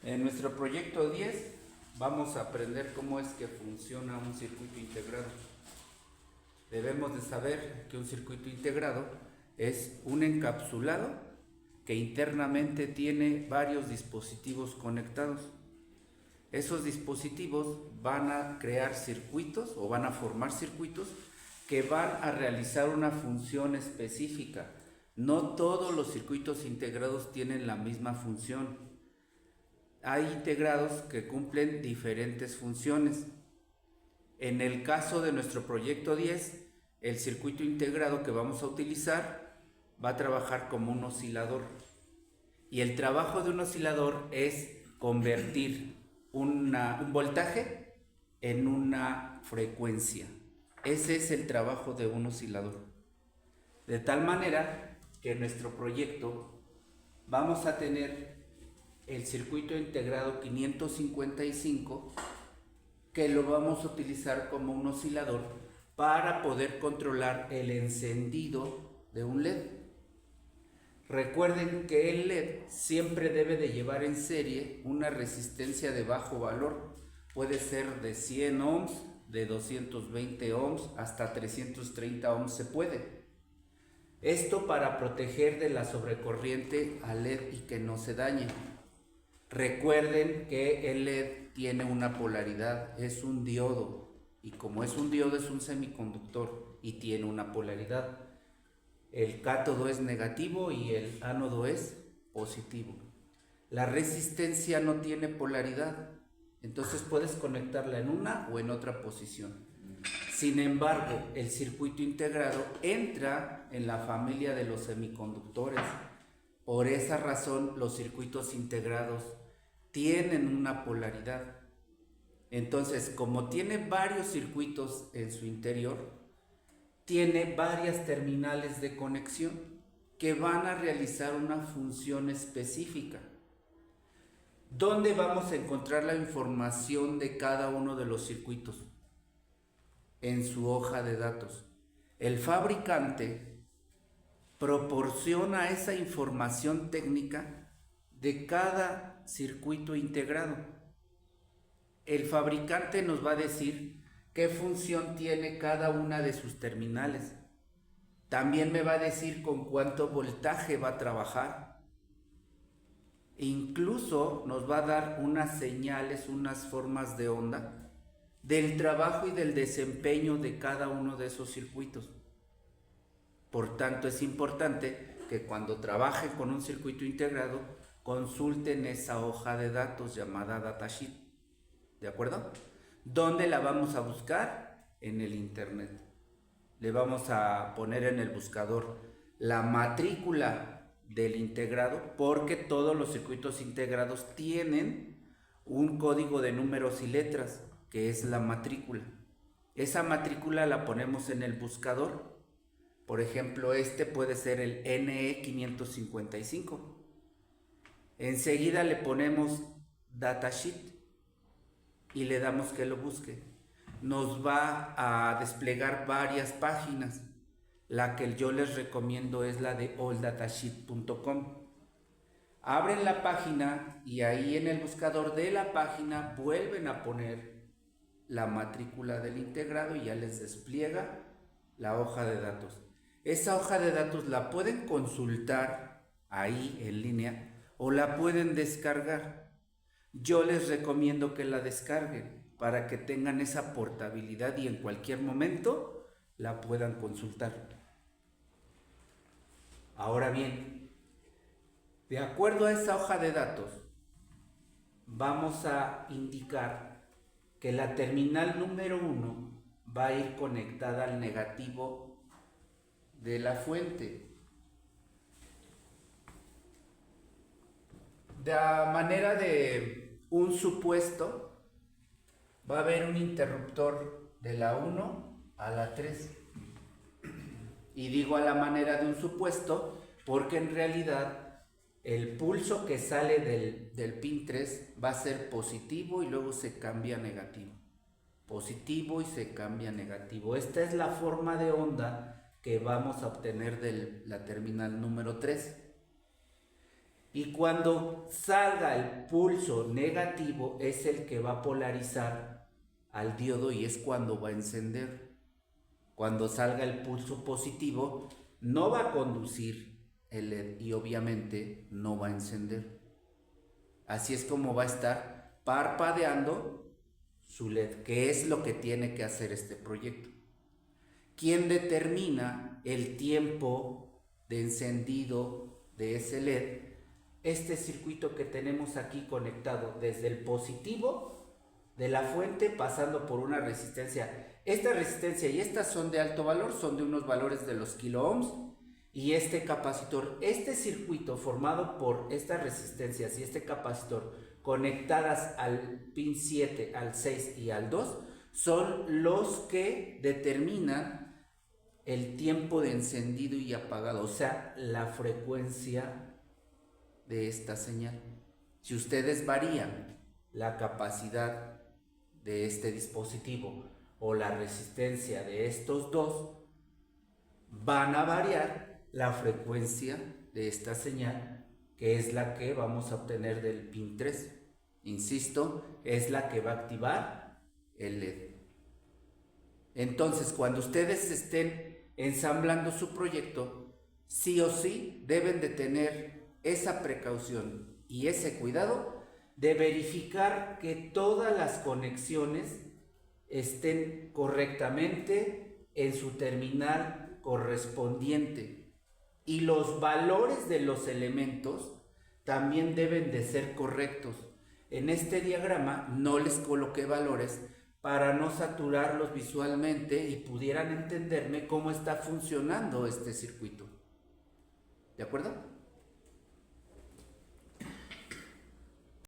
En nuestro proyecto 10 vamos a aprender cómo es que funciona un circuito integrado. Debemos de saber que un circuito integrado es un encapsulado que internamente tiene varios dispositivos conectados. Esos dispositivos van a crear circuitos o van a formar circuitos que van a realizar una función específica. No todos los circuitos integrados tienen la misma función. Hay integrados que cumplen diferentes funciones. En el caso de nuestro proyecto 10, el circuito integrado que vamos a utilizar va a trabajar como un oscilador. Y el trabajo de un oscilador es convertir un voltaje en una frecuencia. Ese es el trabajo de un oscilador. De tal manera que en nuestro proyecto vamos a tener el circuito integrado 555, que lo vamos a utilizar como un oscilador para poder controlar el encendido de un LED. Recuerden que el LED siempre debe de llevar en serie una resistencia de bajo valor. Puede ser de 100 ohms, de 220 ohms, hasta 330 ohms se puede. Esto para proteger de la sobrecorriente al LED y que no se dañe. Recuerden que el LED tiene una polaridad, es un diodo, y como es un diodo es un semiconductor y tiene una polaridad. El cátodo es negativo y el ánodo es positivo. La resistencia no tiene polaridad, entonces puedes conectarla en una o en otra posición. Sin embargo, el circuito integrado entra en la familia de los semiconductores. Por esa razón, los circuitos integrados tienen una polaridad. Entonces, como tiene varios circuitos en su interior, tiene varias terminales de conexión que van a realizar una función específica. ¿Dónde vamos a encontrar la información de cada uno de los circuitos? En su hoja de datos. El fabricante proporciona esa información técnica de cada circuito integrado. El fabricante nos va a decir qué función tiene cada una de sus terminales. También me va a decir con cuánto voltaje va a trabajar. Incluso nos va a dar unas señales, unas formas de onda del trabajo y del desempeño de cada uno de esos circuitos. Por tanto, es importante que cuando trabajen con un circuito integrado, consulten esa hoja de datos llamada datasheet. ¿De acuerdo? ¿Dónde la vamos a buscar? En el internet. Le vamos a poner en el buscador la matrícula del integrado, porque todos los circuitos integrados tienen un código de números y letras, que es la matrícula. Esa matrícula la ponemos en el buscador. Por ejemplo, este puede ser el NE555. Enseguida le ponemos datasheet y le damos que lo busque. Nos va a desplegar varias páginas. La que yo les recomiendo es la de alldatasheet.com. Abren la página y ahí en el buscador de la página vuelven a poner la matrícula del integrado y ya les despliega la hoja de datos. Esa hoja de datos la pueden consultar ahí en línea o la pueden descargar. Yo les recomiendo que la descarguen para que tengan esa portabilidad y en cualquier momento la puedan consultar. Ahora bien, de acuerdo a esa hoja de datos, vamos a indicar que la terminal número 1 va a ir conectada al negativo de la fuente. De manera de un supuesto, va a haber un interruptor de la 1 a la 3. Y digo a la manera de un supuesto porque en realidad el pulso que sale del pin 3 va a ser positivo y luego se cambia a negativo. Positivo y se cambia a negativo. Esta es la forma de onda que vamos a obtener de la terminal número 3. Y cuando salga el pulso negativo es el que va a polarizar al diodo y es cuando va a encender. Cuando salga el pulso positivo no va a conducir el LED y obviamente no va a encender. Así es como va a estar parpadeando su LED, que es lo que tiene que hacer este proyecto. ¿Quién determina el tiempo de encendido de ese LED? Este circuito que tenemos aquí conectado desde el positivo de la fuente pasando por una resistencia. Esta resistencia y estas son de alto valor, son de unos valores de los kiloohms, y este capacitor, este circuito formado por estas resistencias y este capacitor conectadas al pin 7, al 6 y al 2 son los que determinan el tiempo de encendido y apagado, o sea, la frecuencia de esta señal. Si ustedes varían la capacidad de este dispositivo o la resistencia de estos dos, van a variar la frecuencia de esta señal, que es la que vamos a obtener del pin 3. Insisto, es la que va a activar el LED. Entonces, cuando ustedes estén ensamblando su proyecto, sí o sí deben de tener esa precaución y ese cuidado de verificar que todas las conexiones estén correctamente en su terminal correspondiente y los valores de los elementos también deben de ser correctos. En este diagrama no les coloqué valores para no saturarlos visualmente y pudieran entenderme cómo está funcionando este circuito. ¿De acuerdo?